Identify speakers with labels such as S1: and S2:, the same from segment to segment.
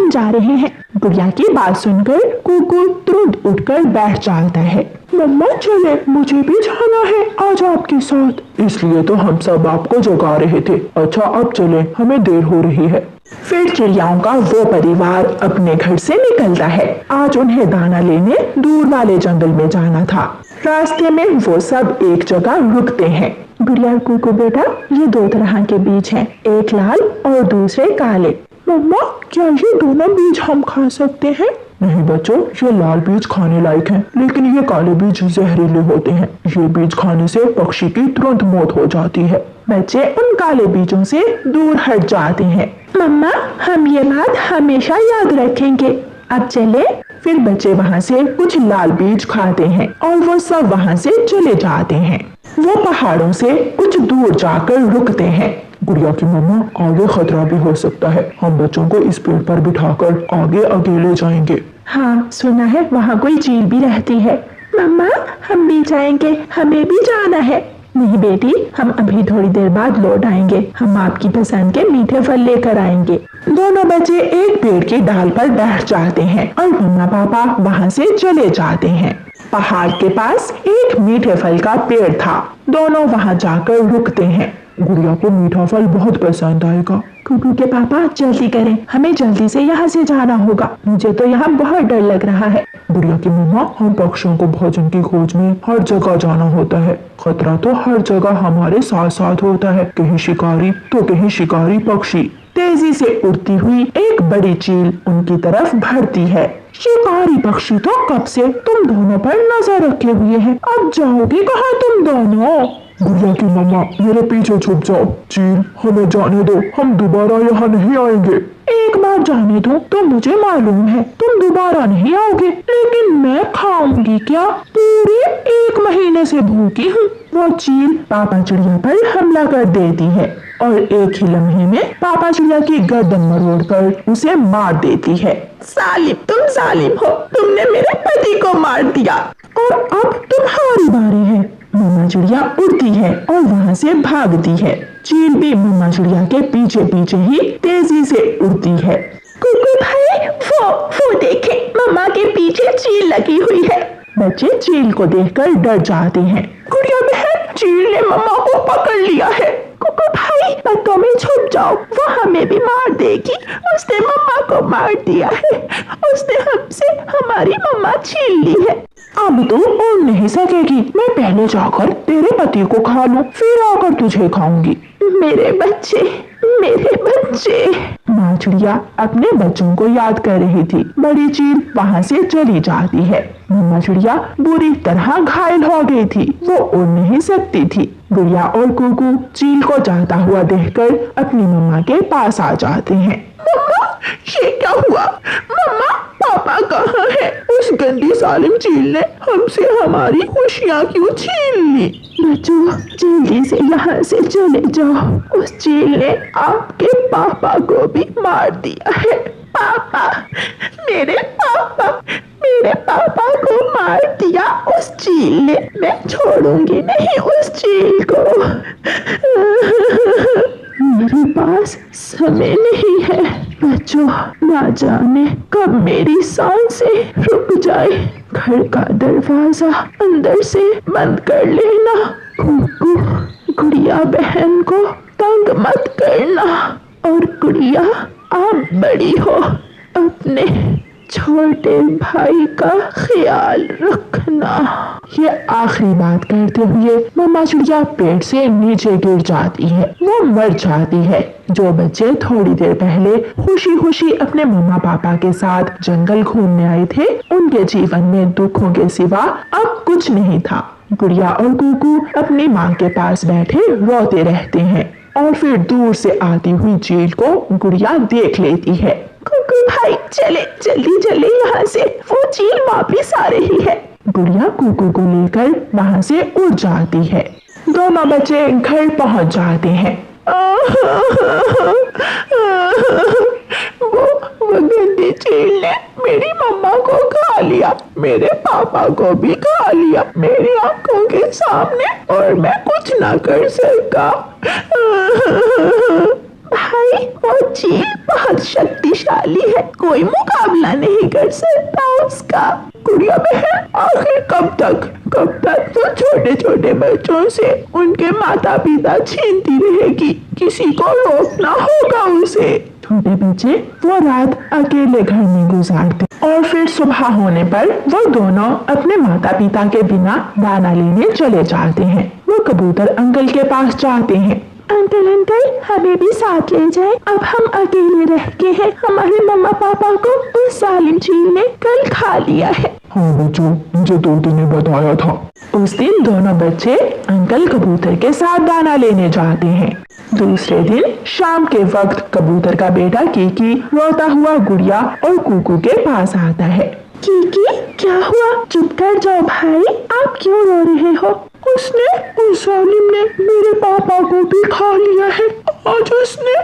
S1: हम जा रहे हैं। गुड़िया की बात सुनकर कुकू तुरंत उठकर बैठ जाता है। मम्मा चले, मुझे भी जाना है आज आपके साथ। इसलिए तो हम सब आपको जगा रहे थे। अच्छा अब चले, हमें देर हो रही है। फिर चिड़ियाओं का वो परिवार अपने घर से निकलता है। आज उन्हें दाना लेने दूर वाले जंगल में जाना था। रास्ते में वो सब एक जगह रुकते हैं। गुड़िया कुकू बेटा, ये दो तरह के बीज हैं, एक लाल और दूसरे काले। मम्मा क्या ये दोनों बीज हम खा सकते हैं? नहीं बच्चों, ये लाल बीज खाने लायक हैं, लेकिन ये काले बीज जहरीले होते हैं। ये बीज खाने से पक्षी की तुरंत मौत हो जाती है। बच्चे उन काले बीजों से दूर हट जाते हैं। मम्मा हम ये बात हमेशा याद रखेंगे। अब चले। फिर बच्चे वहाँ से कुछ लाल बीज खाते हैं और वो सब वहाँ से चले जाते हैं। वो पहाड़ों से कुछ दूर जाकर रुकते हैं। गुड़िया की मम्मा, आगे खतरा भी हो सकता है, हम बच्चों को इस पेड़ पर बिठाकर आगे अकेले जाएंगे। हाँ सुना है वहाँ कोई चील भी रहती है। मम्मा हम भी जाएंगे, हमें भी जाना है। नहीं बेटी, हम अभी थोड़ी देर बाद लौट आएंगे, हम आपकी पसंद के मीठे फल लेकर आएंगे। दोनों बच्चे एक पेड़ की डाल पर बैठ जाते हैं और मम्मा पापा वहाँ से चले जाते हैं। पहाड़ के पास एक मीठे फल का पेड़ था। दोनों वहाँ जाकर रुकते हैं। गुड़िया को मीठा फल बहुत पसंद आएगा। कुकू के पापा जल्दी करें, हमें जल्दी से यहाँ से जाना होगा, मुझे तो यहाँ बहुत डर लग रहा है। गुड़िया की मम्मा, हम पक्षियों को भोजन की खोज में हर जगह जाना होता है। खतरा तो हर जगह हमारे साथ साथ होता है, कहीं शिकारी तो कहीं शिकारी पक्षी। तेजी से उड़ती हुई एक बड़ी चील उनकी तरफ बढ़ती है। शिकारी पक्षी तो कब से तुम दोनों पर नजर रखे हुए हैं, अब जाओगे कहाँ तुम दोनों? गुड़िया की मम्मा, मेरे पीछे छुप जाओ। चील हमें जाने दो, हम दोबारा यहाँ नहीं आएंगे। एक बार जाने दो तो मुझे मालूम है तुम दोबारा नहीं आओगे, लेकिन मैं खाऊंगी क्या? पूरे 1 महीने से भूखी हूँ। वो चील पापा चिड़िया पर हमला कर देती है और एक ही लम्हे में पापा चिड़िया की गर्दन मरोड़कर उसे मार देती है। सालिम, तुम जालिम हो, तुमने मेरे पति को मार दिया और अब तुम्हारी बारी है। मम्मा चिड़िया उड़ती है और वहाँ से भागती है। चील भी मम्मा चिड़िया के पीछे पीछे ही तेजी से उड़ती है। कुकू भाई, वो देखे, मम्मा के पीछे चील लगी हुई है। बच्चे चील को देखकर डर जाते हैं। गुड़िया बहन, चील ने मम्मा को पकड़ लिया है। कुकू भाई, पत्तों में छुप जाओ, वो हमें भी मार देगी। उसने मम्मा को मार दिया है, उसने हमसे हमारी मम्मा छीन ली है। अब तू उड़ नहीं सकेगी, मैं पहले जाकर तेरे पति को खा लूं, फिर आकर तुझे खाऊंगी। मेरे बच्चे, मेरे बच्चे। माँ चिड़िया अपने बच्चों को याद कर रही थी। बड़ी चील वहाँ से चली जाती है। मम्मा चिड़िया बुरी तरह घायल हो गई थी, वो उड़ नहीं सकती थी। गुड़िया और कुकू चील को जाता हुआ देखकर अपनी मम्मा के पास आ जाते हैं। मम्मा, ये क्या हुआ? मम्मा, पापा कहाँ है? उस गंदी जालिम चील ने हमसे हमारी खुशियाँ क्यों छीन ली? बच्चों, जल्दी से यहाँ से चले जाओ, उस चील ने आपके पापा को भी मार दिया है। पापा, मेरे पापा को मार दिया उस चील ने, मैं छोड़ूंगी नहीं उस चील को। मेरे पास समय नहीं है बच्चों, ना जाने कब मेरी सांसें रुक जाए। घर का दरवाजा अंदर से बंद कर लेना। कुकू, गुड़िया बहन को तंग मत करना, और गुड़िया आप बड़ी हो, अपने छोटे भाई का ख्याल रखना। ये आखिरी बात करते हुए मम्मा चिड़िया पेड़ से नीचे गिर जाती है, वो मर जाती है। जो बच्चे थोड़ी देर पहले खुशी खुशी अपने मम्मा पापा के साथ जंगल घूमने आए थे, उनके जीवन में दुखों के सिवा अब कुछ नहीं था। गुड़िया और कुकू अपनी माँ के पास बैठे रोते रहते हैं और फिर दूर से आती हुई चील को गुड़िया देख लेती है। कुकू भाई, चले, जल्दी चले यहाँ से, वो चील वापिस आ रही है। गुड़िया कुकू को लेकर वहाँ से उड़ जाती है। दोनों बच्चे घर पहुँच जाते हैं। वो गंदी चील ने मेरी मम्मा को खा लिया, मेरे पापा को भी खा लिया मेरी आंखों के सामने, और मैं कुछ ना कर सका।
S2: भाई वो चील बहुत शक्तिशाली है, कोई मुकाबला नहीं कर सकता उसका।
S1: गुड़िया बहन, आखिर कब तक तो छोटे छोटे बच्चों से उनके माता पिता छीनती रहेगी, किसी को रोकना होगा उसे। छोटे बच्चे वो रात अकेले घर में गुजारते और फिर सुबह होने पर वो दोनों अपने माता पिता के बिना दाना लेने चले जाते हैं। वो कबूतर अंकल के पास जाते हैं।
S2: अंकल हमें भी साथ ले जाए, अब हम अकेले रह के हैं, हमारे मम्मा पापा को उस जालिम चील ने कल खा लिया है।
S1: हाँ बच्चों, मुझे तोते ने बताया था। उस दिन दोनों बच्चे अंकल कबूतर के साथ दाना लेने जाते हैं। दूसरे दिन शाम के वक्त कबूतर का बेटा कीकी रोता हुआ गुड़िया और कुकू के पास आता है।
S2: कीकी, क्या हुआ? चुप कर जाओ भाई, आप क्यों रो रहे हो?
S1: उसने, उस जालिम ने मेरे पापा को भी खा लिया है। आज उसने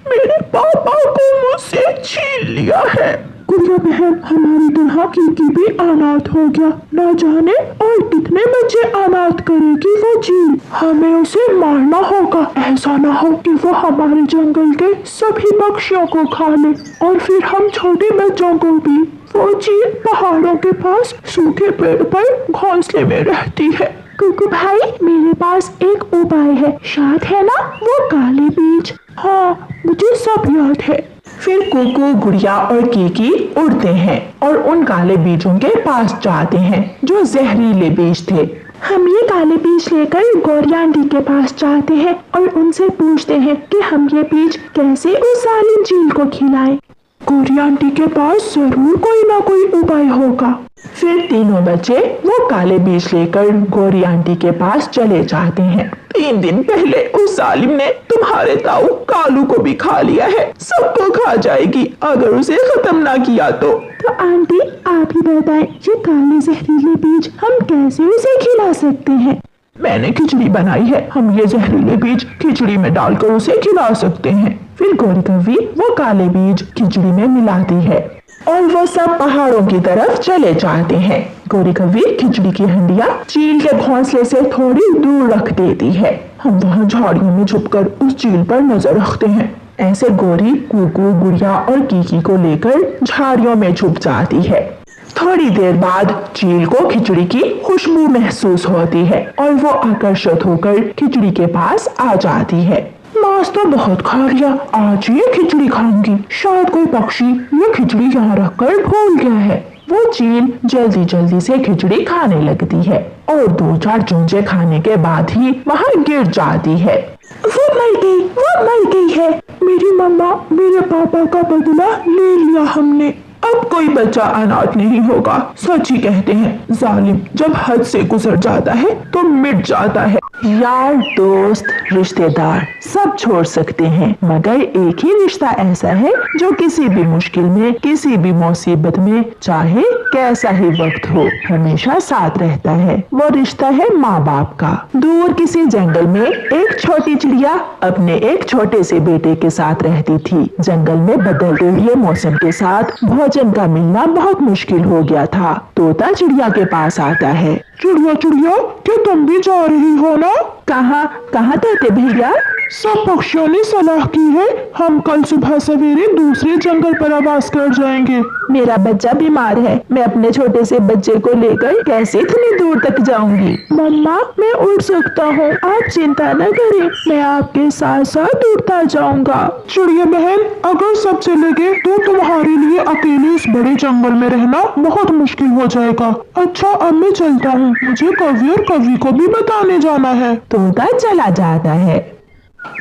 S1: मेरे पापा को मुझसे छीन लिया है। गुड़िया बहन, हमारी तरह कीकी भी अनाथ हो गया, ना जाने और कितने बच्चे अनाथ करेगी वो चील। हमें उसे मारना होगा, ऐसा ना हो कि वो हमारे जंगल के सभी पक्षियों को खा ले और फिर हम छोटे बच्चों को भी। वो चील पहाड़ों के पास सूखे पेड़ पर घोंसले में रहती है।
S2: कुकू भाई, मेरे पास एक उपाय है, शायद है ना वो काले बीज।
S1: हाँ, मुझे सब याद है। फिर कुकू, गुड़िया और कीकी उड़ते हैं और उन काले बीजों के पास जाते हैं जो जहरीले बीज थे।
S2: हम ये काले बीज लेकर गौरी आंटी के पास जाते हैं और उनसे पूछते हैं कि हम ये बीज कैसे उस जालिम चील को खिलाएं।
S1: गौरी आंटी के पास जरूर कोई ना कोई उपाय होगा। फिर तीनों बच्चे वो काले बीज लेकर गौरी आंटी के पास चले जाते हैं। 3 दिन पहले उस जालिम ने तुम्हारे ताऊ कालू को भी खा लिया है, सबको खा जाएगी अगर उसे खत्म ना किया तो
S2: आंटी आप ही बताएं, ये काले जहरीले बीज हम कैसे उसे खिला सकते हैं?
S1: मैंने खिचड़ी बनाई है, हम ये जहरीले बीज खिचड़ी में डालकर उसे खिला सकते हैं। फिर गौरी कव्वी वो काले बीज खिचड़ी में मिलाती है और वो सब पहाड़ों की तरफ चले जाते हैं। गौरी कव्वी खिचड़ी की हंडिया चील के घोंसले से थोड़ी दूर रख देती है। हम वहाँ झाड़ियों में छुपकर उस चील पर नजर रखते हैं। ऐसे गौरी कुकू, गुड़िया और कीकी को लेकर झाड़ियों में छुप जाती है। थोड़ी देर बाद चील को खिचड़ी की खुशबू महसूस होती है और वो आकर्षित होकर खिचड़ी के पास आ जाती है। मांस तो बहुत खा लिया, आज ये खिचड़ी खाऊंगी, शायद कोई पक्षी ये खिचड़ी यहाँ रखकर भूल गया है। वो चील जल्दी जल्दी से खिचड़ी खाने लगती है और 2-4 चूंचे खाने के बाद ही वहाँ गिर जाती है।
S2: वो मर गई है।
S1: मेरी मम्मा, मेरे पापा का बदला ले लिया हमने, अब कोई बच्चा अनाथ नहीं होगा। सच ही कहते हैं, जालिम जब हद से गुजर जाता है तो मिट जाता है। यार, दोस्त, रिश्तेदार सब छोड़ सकते हैं, मगर एक ही रिश्ता ऐसा है जो किसी भी मुश्किल में, किसी भी मुसीबत में, चाहे कैसा ही वक्त हो, हमेशा साथ रहता है। वो रिश्ता है माँ बाप का। दूर किसी जंगल में एक छोटी चिड़िया अपने एक छोटे से बेटे के साथ रहती थी। जंगल में बदलते हुए मौसम के साथ भोजन का मिलना बहुत मुश्किल हो गया था। तोता चिड़िया के पास आता है। चिड़िया चिड़िया, क्या तुम भी जा रही हो ना? कहाँ तोते भैया? सब पक्षियों ने सलाह की है, हम कल सुबह सवेरे दूसरे जंगल पर आवास कर जाएंगे।
S2: मेरा बच्चा बीमार है, मैं अपने छोटे से बच्चे को लेकर कैसे इतनी दूर तक जाऊंगी?
S1: मम्मा, मैं उड़ सकता हूँ, आप चिंता न करें, मैं आपके साथ साथ उड़ता जाऊंगा। चिड़िया बहन, अगर सब चले गए तो तुम्हारे लिए अकेले इस बड़े जंगल में रहना बहुत मुश्किल हो जाएगा। अच्छा, अब मैं चलता हूँ, मुझे कवि और कवि को भी बताने जाना है।
S2: तोता चला जाता है।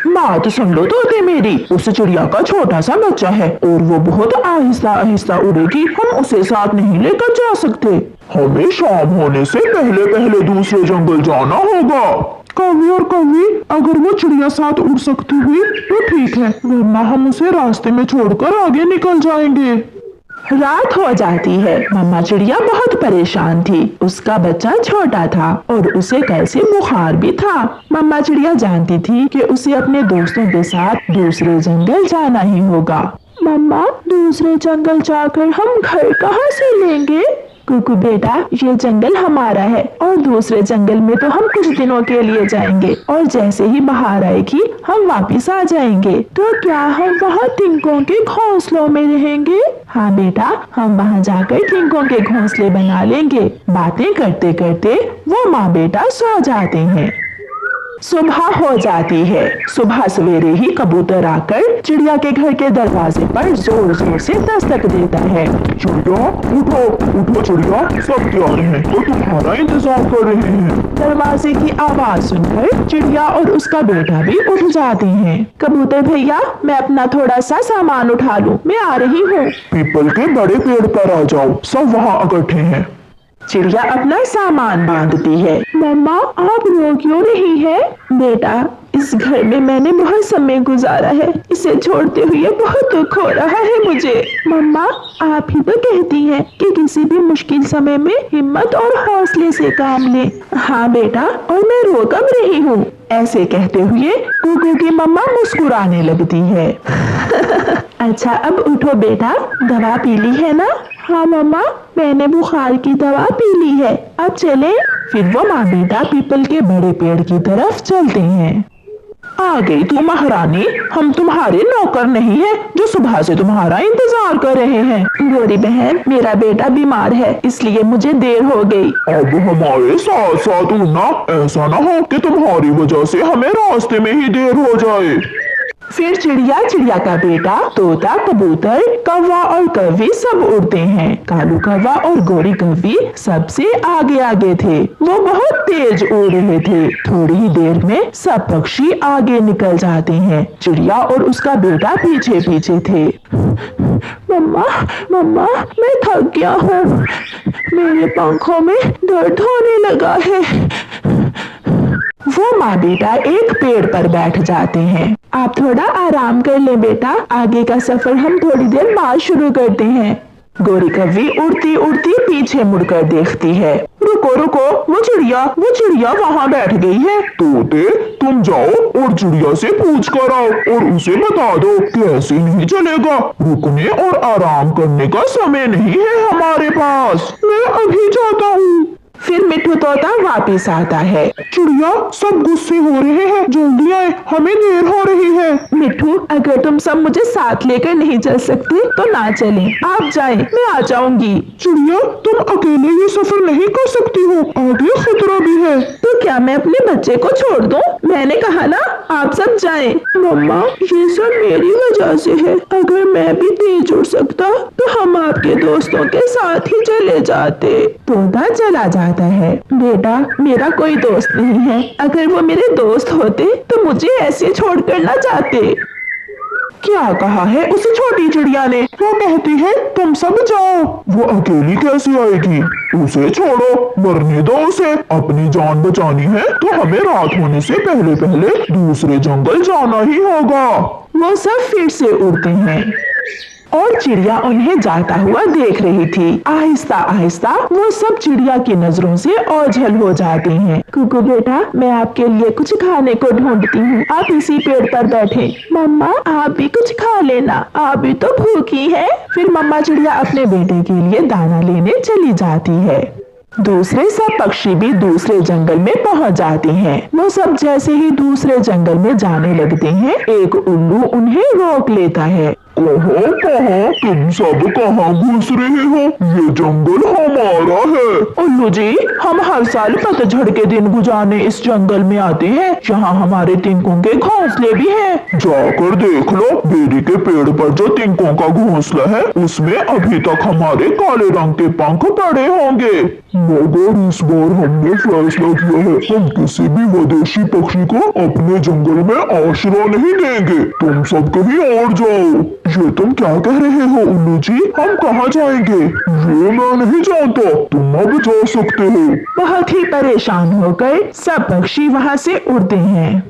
S1: बात सुन लो तोते मेरी, उस चिड़िया का छोटा सा बच्चा है और वो बहुत आहिस्ता आहिस्ता उड़ेगी, हम उसे साथ नहीं लेकर जा सकते। हमें शाम होने से पहले पहले दूसरे जंगल जाना होगा। कवि और कवि, अगर वो चिड़िया साथ उड़ सकती हुई तो ठीक है, वरना हम उसे रास्ते में छोड़कर आगे निकल जाएंगे। रात हो जाती है। मम्मा चिड़िया बहुत परेशान थी, उसका बच्चा छोटा था और उसे कैसे बुखार भी था। मम्मा चिड़िया जानती थी कि उसे अपने दोस्तों के साथ दूसरे जंगल जाना ही होगा। मम्मा, दूसरे जंगल जाकर हम घर कहाँ से लेंगे?
S2: कुकू बेटा, ये जंगल हमारा है और दूसरे जंगल में तो हम कुछ दिनों के लिए जाएंगे और जैसे ही बाहर आएगी हम वापिस आ जाएंगे। तो क्या हम वहाँ तिनकों के घोंसलों में रहेंगे? हाँ बेटा, हम वहाँ जाकर तिनकों के घोंसले बना लेंगे। बातें करते करते वो माँ बेटा सो जाते हैं। सुबह हो जाती है। सुबह सवेरे ही कबूतर आकर चिड़िया के घर के दरवाजे पर जोर जोर से दस्तक देता है।
S1: चिड़िया उठो उठो चिड़िया, सब तैयार हैं तो तुम्हारा इंतजार कर रहे हैं।
S2: दरवाजे की आवाज सुनकर चिड़िया और उसका बेटा भी उठ जाते हैं। कबूतर भैया, मैं अपना थोड़ा सा सामान उठा लूं, मैं आ रही हूँ।
S1: पीपल के बड़े पेड़ पर आ जाओ, सब वहाँ इकट्ठे हैं।
S2: चिड़िया अपना सामान बांधती है। मम्मा, आप रो क्यों रही है? बेटा, इस घर में मैंने बहुत समय गुजारा है, इसे छोड़ते हुए बहुत दुख हो रहा है मुझे। मम्मा, आप ही तो कहती हैं कि किसी भी मुश्किल समय में हिम्मत और हौसले से काम ले। हाँ बेटा, और मैं रो कब रही हूँ? ऐसे कहते हुए कुकू की मम्मा मुस्कुराने लगती है। अच्छा, अब उठो बेटा, दवा पी ली है ना? हाँ मम्मा, मैंने बुखार की दवा पी ली है, अब चले। फिर वो माँ बेटा पीपल के बड़े पेड़ की तरफ चलते हैं। आ गई तू महारानी, हम तुम्हारे नौकर नहीं है जो सुबह से तुम्हारा इंतजार कर रहे हैं। गोरी बहन, मेरा बेटा बीमार है इसलिए मुझे देर हो गई।
S1: अब हमारे साथ साथ उड़ना, ऐसा ना हो कि तुम्हारी वजह से हमें रास्ते में ही देर हो जाए।
S2: फिर चिड़िया, चिड़िया का बेटा, तोता, कबूतर, कौवा और कौवी सब उड़ते हैं। कालू कौवा और गोरी कौवी सबसे आगे आगे थे। वो बहुत तेज उड़ रहे थे। थोड़ी ही देर में सब पक्षी आगे निकल जाते हैं। चिड़िया और उसका बेटा पीछे पीछे थे। मम्मा, मम्मा, मैं थक गया हूँ, मेरे पंखों में दर्द होने लगा है। वो माँ बेटा एक पेड़ पर बैठ जाते हैं। आप थोड़ा आराम कर लें बेटा, आगे का सफर हम थोड़ी देर बाद शुरू करते हैं। गोरी कौवी उड़ती उड़ती पीछे मुड़कर देखती है। रुको रुको, वो चिड़िया वहाँ बैठ गई है।
S1: तोते, तुम जाओ और चिड़िया से पूछ कर आओ और उसे बता दो कि ऐसे नहीं चलेगा, रुकने और आराम करने का समय नहीं है हमारे पास। मैं अभी जाता हूँ।
S2: फिर मिट्ठू तोता वापिस आता है।
S1: चिड़िया, सब गुस्से हो रहे हैं, जल्दी आए, हमें देर हो रही है।
S2: मिट्ठू, अगर तुम सब मुझे साथ लेकर नहीं चल सकते तो ना चलें, आप जाएं, मैं आ जाऊंगी।
S1: चिड़िया, तुम अकेले ये सफर नहीं कर सकती हो, आगे खतरा भी है।
S2: तो क्या मैं अपने बच्चे को छोड़ दूं? मैंने कहा ना, आप सब जाएं।
S1: मम्मा, ये सब मेरी वजह से है, अगर मैं भी तेज उड़ सकता तो हम आपके दोस्तों के साथ ही चले जाते।
S2: तोता चला जाता है। बेटा, मेरा कोई दोस्त नहीं है, अगर वो मेरे दोस्त होते तो मुझे ऐसे छोड़कर ना जाते।
S1: क्या कहा है उस छोटी चिड़िया ने? वो कहती है तुम सब जाओ। वो अकेली कैसे आएगी? उसे छोड़ो, मरने दो उसे। अपनी जान बचानी है तो हमें रात होने से पहले पहले दूसरे जंगल जाना ही होगा।
S2: वो सब फिर से उड़ते हैं और चिड़िया उन्हें जाता हुआ देख रही थी। आहिस्ता आहिस्ता वो सब चिड़िया की नजरों से ओझल हो जाते हैं। कुकू बेटा, मैं आपके लिए कुछ खाने को ढूंढती हूँ, आप इसी पेड़ पर बैठे। मम्मा, आप भी कुछ खा लेना, आप भी तो भूखी हैं। फिर मम्मा चिड़िया अपने बेटे के लिए दाना लेने चली जाती है। दूसरे सब पक्षी भी दूसरे जंगल में पहुंच जाते हैं। वो सब जैसे ही दूसरे जंगल में जाने लगते हैं, एक उल्लू उन्हें रोक लेता है।
S1: कहाँ तुम सब कहाँ घुस रहे हो? ये जंगल हमारा है।
S2: उल्लू जी, हम हर साल पतझड़ के दिन गुजारने इस जंगल में आते हैं, यहाँ हमारे तिनकों के घोंसले भी हैं।
S1: जाकर देख लो, बेरी के पेड़ पर जो तिनकों का घोंसला है उसमें अभी तक हमारे काले रंग के पंख पड़े होंगे। मगर इस बार हमने फैसला किया है, हम किसी भी विदेशी पक्षी को अपने जंगल में आश्रय नहीं देंगे। तुम सब कहीं और जाओ। ये तुम क्या कह रहे हो उल्लू जी? हम कहाँ जाएंगे? ये मैं नहीं जानता, तुम अब जा सकते हो।
S2: बहुत ही परेशान होकर सब पक्षी वहाँ से उड़ते हैं।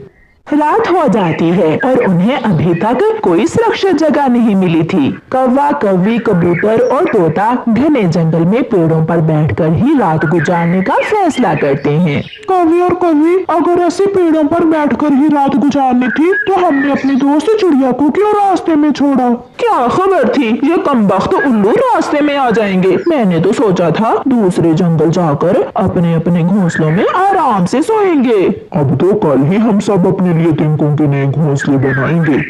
S2: रात हो जाती है और उन्हें अभी तक कोई सुरक्षित जगह नहीं मिली थी। कौवा, कौवी, कबूतर और तोता घने जंगल में पेड़ों पर बैठकर ही रात गुजारने का फैसला करते हैं।
S1: कौवी और कौवी, अगर ऐसे पेड़ों पर बैठकर ही रात गुजारनी थी तो हमने अपनी दोस्त चिड़िया को क्यों रास्ते में छोड़ा?
S2: क्या खबर थी ये कमबख्त उल्लू रास्ते में आ जाएंगे। मैंने तो सोचा था दूसरे जंगल जाकर अपने अपने घोंसलों में आराम से सोएंगे।
S1: अब तो कल ही हम सब अपने लिए तिनकों के नए घोंसले बनाएंगे।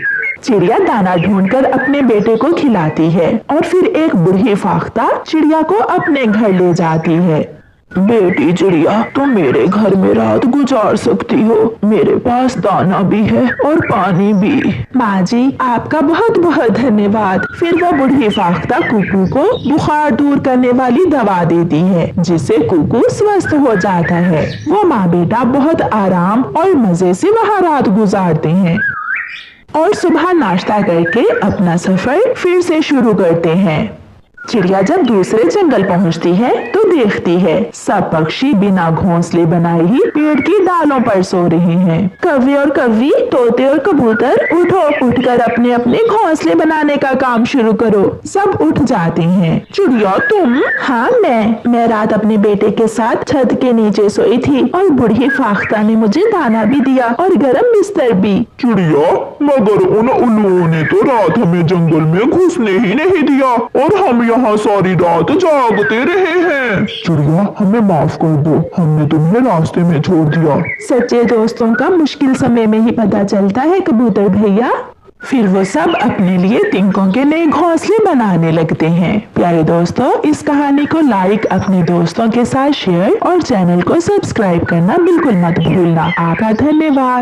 S2: चिड़िया दाना ढूंढकर अपने बेटे को खिलाती है और फिर एक बूढ़ी फाख्ता चिड़िया को अपने घर ले जाती है। बेटी चिड़िया, तुम मेरे घर में रात गुजार सकती हो। मेरे पास दाना भी है और पानी भी। माँ जी, आपका बहुत बहुत धन्यवाद। फिर वो बूढ़ी फाख्ता कुकू को बुखार दूर करने वाली दवा देती है, जिससे कुकू स्वस्थ हो जाता है। वो माँ बेटा बहुत आराम और मजे से वहाँ रात गुजारते हैं और सुबह नाश्ता करके अपना सफर फिर से शुरू करते हैं। चिड़िया जब दूसरे जंगल पहुंचती है तो देखती है सब पक्षी बिना घोंसले बनाए ही पेड़ की डालों पर सो रहे हैं। कौवे और कौवी, तोते और कबूतर, उठो, उठकर अपने अपने घोंसले बनाने का काम शुरू करो। सब उठ जाते हैं। चिड़िया तुम? हाँ मैं रात अपने बेटे के साथ छत के नीचे सोई थी और बूढ़ी फाख्ता ने मुझे दाना भी दिया और गर्म बिस्तर भी।
S1: चिड़िया, मगर उन उल्लुओं ने तो रात हमें जंगल में घुसने ही नहीं दिया और हम यहाँ सारी रात जागते रहे हैं। चिड़िया, हमें माफ कर दो, हमने तुम्हें रास्ते में छोड़ दिया।
S2: सच्चे दोस्तों का मुश्किल समय में ही पता चलता है कबूतर भैया। फिर वो सब अपने लिए तिनकों के नए घोंसले बनाने लगते हैं। प्यारे दोस्तों, इस कहानी को लाइक, अपने दोस्तों के साथ शेयर और चैनल को सब्सक्राइब करना बिल्कुल मत भूलना। आपका धन्यवाद।